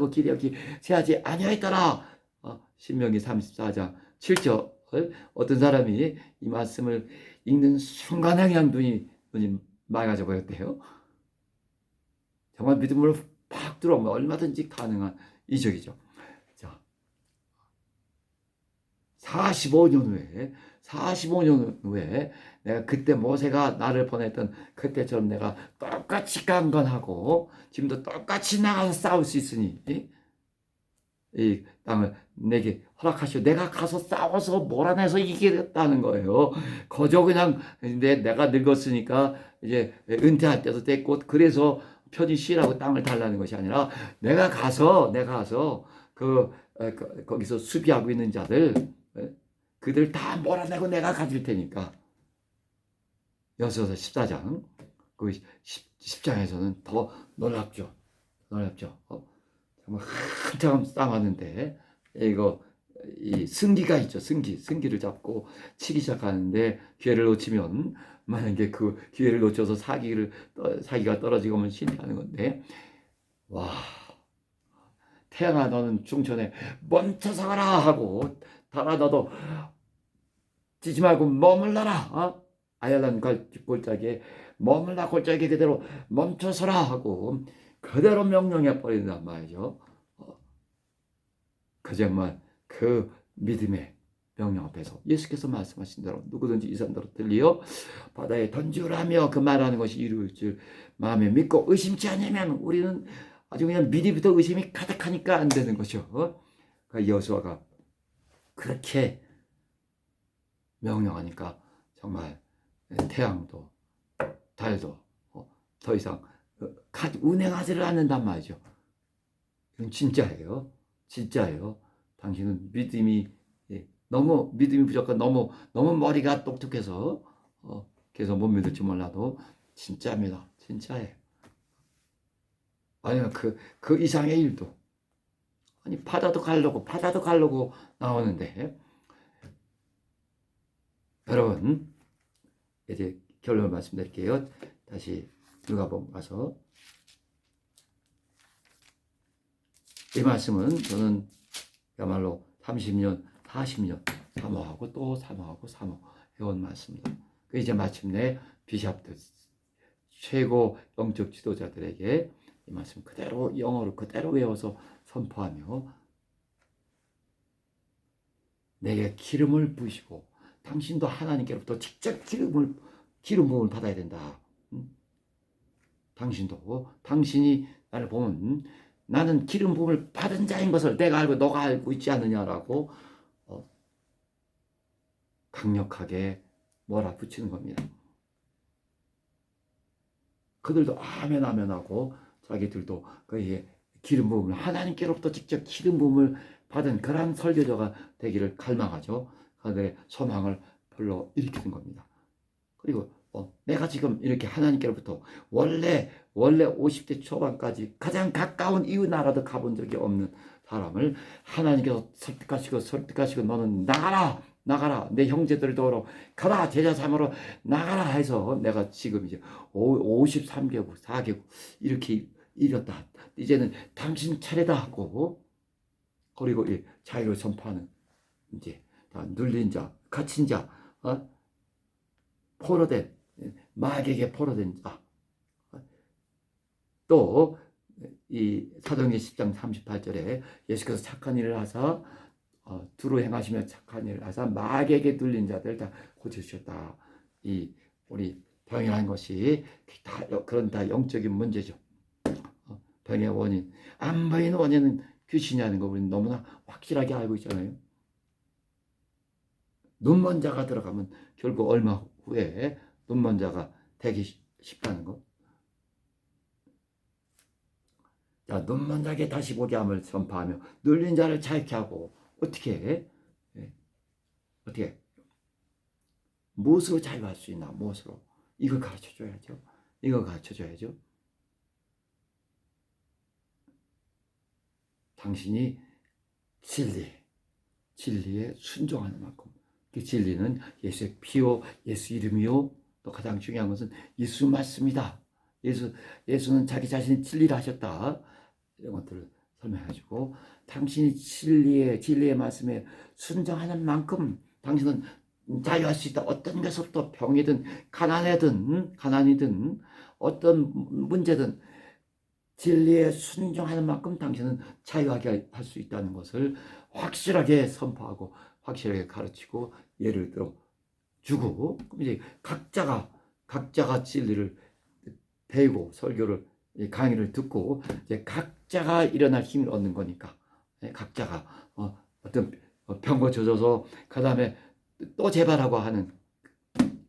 Speaker 1: 기력이 쇠하지 아니하였더라. 신명기 34장 7절. 어떤 사람이 이 말씀을 읽는 순간에 그냥 눈이 맑아져 버렸대요. 정말 믿음으로 팍 들어오면 얼마든지 가능한 이적이죠. 자, 45년 후에 내가 그때 모세가 나를 보냈던 그때처럼 내가 똑같이 강건하고 지금도 똑같이 나가서 싸울 수 있으니 이 땅을 내게 허락하시오. 내가 가서 싸워서 몰아내서 이기겠다는 거예요. 거저 그냥 내가 늙었으니까 이제 은퇴할 때도 됐고 그래서 편히 쉬라고 땅을 달라는 것이 아니라 내가 가서 거기서 수비하고 있는 자들 그들 다 몰아내고 내가 가질 테니까. 여호수아 14장 그 10장에서는 더 놀랍죠. 정말 한참 싸웠는데 이 승기가 있죠. 승기를 잡고 치기 시작하는데 기회를 놓치면 만약에 그 기회를 놓쳐서 사기가 떨어지고 하면 실패하는 건데 와 태양아 너는 중천에 멈춰서 가라 하고 달아 너도 뛰지 말고 머물러라. 아얄란 골짜기에 머물라 골짜기 그대로 멈춰서라 하고 그대로 명령해 버린단 말이죠. 정말 그 믿음의 명령 앞에서 예수께서 말씀하신 대로 누구든지 이 산대로 들리어 바다에 던지라며 그 말하는 것이 이루어질 줄 마음에 믿고 의심치 않으면 우리는 아주 그냥 미리부터 의심이 가득하니까 안 되는 거죠. 그러니까 여호수아가 그렇게 명령하니까 정말 태양도 달도 더 이상 운행하지를 않는단 말이죠. 이건 진짜예요. 당신은 믿음이 부족한 너무 머리가 똑똑해서 계속 못 믿을지 몰라도 진짜입니다. 진짜예요. 아니면 그 이상의 일도 바다도 가려고 나오는데 여러분 이제 결론 말씀드릴게요. 다시 누가복음 가서 이 말씀은 저는 그야말로 30년, 40년 사모하고 또 사모하고 해온 말씀입니다. 이제 마침내 비샵들 최고 영적 지도자들에게 이 말씀 그대로 영어로 그대로 외워서 선포하며 내게 기름을 부으시고 당신도 하나님께로부터 직접 기름 부음을 받아야 된다. 당신이 나를 보면 나는 기름 부음을 받은 자인 것을 내가 알고 너가 알고 있지 않느냐라고 강력하게 몰아붙이는 겁니다. 그들도 아멘 아멘 하고 자기들도 거기에 기름 부음을 하나님께로부터 직접 기름 부음을 받은 그러한 설교자가 되기를 갈망하죠. 그들의 소망을 불러일으키는 겁니다. 그리고 내가 지금 이렇게 하나님께로부터 원래 50대 초반까지 가장 가까운 이웃 나라도 가본 적이 없는 사람을 하나님께서 설득하시고 너는 나가라 내 형제들도 가라 제자 삼으러 나가라 해서 내가 지금 이제 53개국 4개국 이렇게 이뤘다. 이제는 당신 차례다 하고, 그리고 이 자유를 선포하는 이제 다 눌린 자, 갇힌 자, 포로된 마귀에게 포로된 자. 또 이 사도행전 10장 38절에 예수께서 착한 일을 하사 두루 행하시며 착한 일을 하사 마귀에게 눌린 자들 다 고쳐주셨다. 이 우리 병이라는 것이 다 그런 다 영적인 문제죠. 병의 원인, 안 보이는 원인은 귀신이라는 거 우리는 너무나 확실하게 알고 있잖아요. 눈먼 자가 들어가면 결국 얼마 후에 눈먼 자가 되기 쉽다는 거. 자, 눈먼 자에게 다시 보게 함을 선포하며 눌린 자를 자유케 하고 어떻게 해? 어떻게 무엇으로 자유할 수 있나? 무엇으로? 이걸 가르쳐줘야죠. 이거 가르쳐줘야죠. 당신이 진리에 순종하는 만큼, 그 진리는 예수의 피요 예수 이름이요, 또 가장 중요한 것은 예수 말씀이다. 예수는 자기 자신이 진리를 하셨다. 이런 것들을 설명해주고, 당신이 진리의 말씀에 순종하는 만큼 당신은 자유할 수 있다. 어떤 것으로부터 병이든 가난이든 어떤 문제든 진리에 순종하는 만큼 당신은 자유하게 할 수 있다는 것을 확실하게 선포하고 확실하게 가르치고 예를 들어 주고, 이제 각자가 진리를 배우고 설교를 강의를 듣고 이제 각자가 일어날 힘을 얻는 거니까, 각자가 어떤 병 고쳐줘서 그 다음에 또 재발하고 하는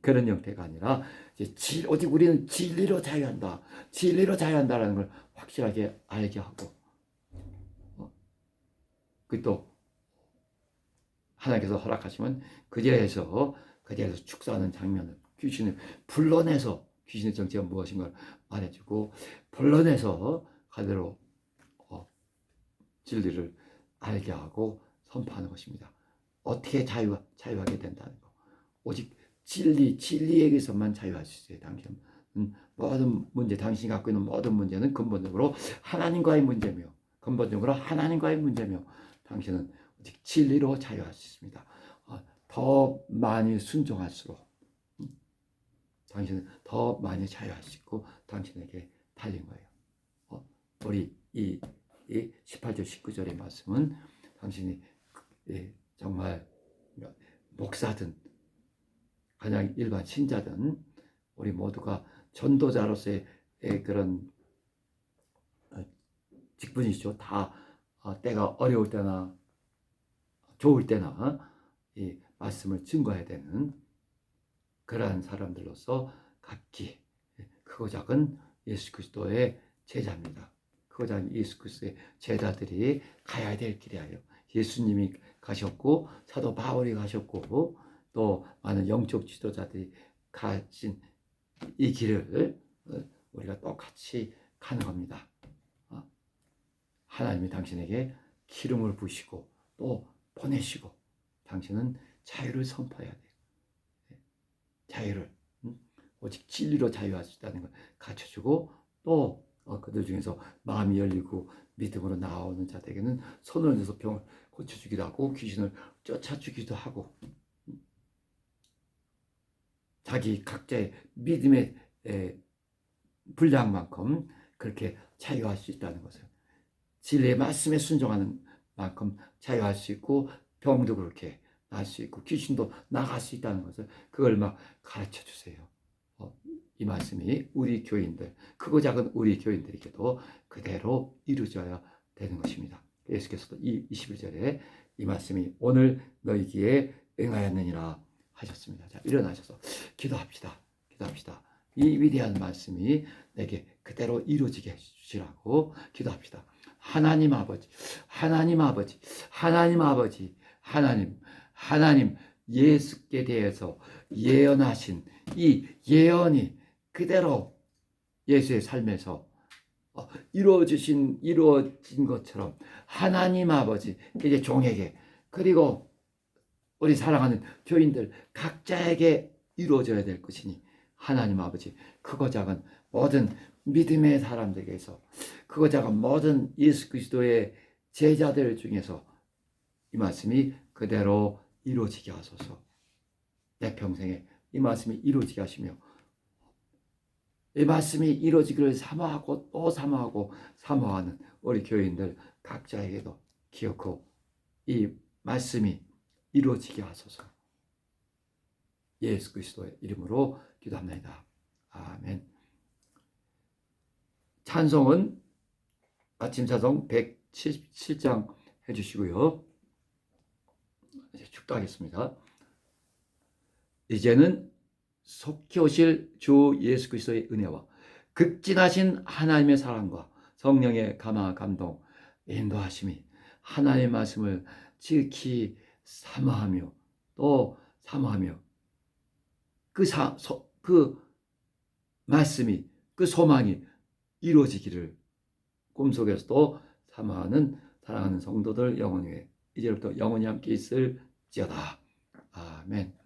Speaker 1: 그런 형태가 아니라 이제 오직 우리는 진리로 자유한다라는 걸 확실하게 알게 하고, 그 또 하나님께서 허락하시면 그 자리에서 축사하는 장면을, 귀신을 불러내서 귀신의 정체가 무엇인가를 말해주고 불러내서 그대로 진리를 알게 하고 선포하는 것입니다. 어떻게 자유하게 된다는 거. 오직 진리에게서만 자유할 수 있어요. 당신은 모든 문제, 당신이 갖고 있는 모든 문제는 근본적으로 하나님과의 문제며, 당신은 오직 진리로 자유할 수 있습니다. 더 많이 순종할수록 당신은 더 많이 자유할 수 있고 당신에게 달린 거예요. 우리 이 18절 19절의 말씀은 당신이 정말 목사든 그냥 일반 신자든 우리 모두가 전도자로서의 그런 직분이죠. 다 때가 어려울 때나 좋을 때나 이 말씀을 증거해야 되는 그러한 사람들로서 각기 크고 작은 예수 그리스도의 제자입니다. 크고 작은 예수 그리스도의 제자들이 가야 될 길이에요. 예수님이 가셨고 사도 바울이 가셨고 또 많은 영적 지도자들이 가신 이 길을 우리가 똑같이 가는 겁니다. 하나님이 당신에게 기름을 부으시고 또 보내시고 당신은 자유를 선포해야 돼요. 자유를 오직 진리로 자유할 수 있다는 걸 가르쳐주고, 또 그들 중에서 마음이 열리고 믿음으로 나오는 자들에게는 손을 내서 병을 고쳐주기도 하고 귀신을 쫓아주기도 하고, 자기 각자의 믿음의 분량만큼 그렇게 자유할 수 있다는 것을, 진리의 말씀에 순종하는 만큼 자유할 수 있고 병도 그렇게 날 수 있고 귀신도 나갈 수 있다는 것을 그걸 막 가르쳐 주세요. 이 말씀이 우리 교인들, 크고 작은 우리 교인들에게도 그대로 이루어져야 되는 것입니다. 예수께서도 이 21절에 이 말씀이 오늘 너희 귀에 응하였느니라 하셨습니다. 자, 일어나셔서 기도합시다. 기도합시다. 이 위대한 말씀이 내게 그대로 이루어지게 해주시라고 기도합시다. 하나님 아버지, 하나님 아버지, 하나님 아버지, 하나님 예수께 대해서 예언하신 이 예언이 그대로 예수의 삶에서 이루어진 것처럼 하나님 아버지 이제 종에게 그리고 우리 사랑하는 교인들 각자에게 이루어져야 될 것이니 하나님 아버지 크고 작은 모든 믿음의 사람들에게서 크고 작은 모든 예수 그리스도의 제자들 중에서 이 말씀이 그대로 이루어지게 하소서. 내 평생에 이 말씀이 이루어지게 하시며 이 말씀이 이루어지기를 사모하고 또 사모하는 우리 교인들 각자에게도 기억하고 이 말씀이 이루어지게 하소서. 예수 그리스도의 이름으로 기도합니다. 아멘. 찬송은 아침 찬송 177장 해주시고요. 이제 축도하겠습니다. 이제는 속히 오실 주 예수 그리스도의 은혜와 극진하신 하나님의 사랑과 성령의 감동, 인도하심이 하나님의 말씀을 지극히 사모하며 또 사모하며 그 말씀이 그 소망이 이루어지기를 꿈속에서도 사모하는 사랑하는 성도들 영원히 이제부터 영원히 함께 있을지어다. 아멘.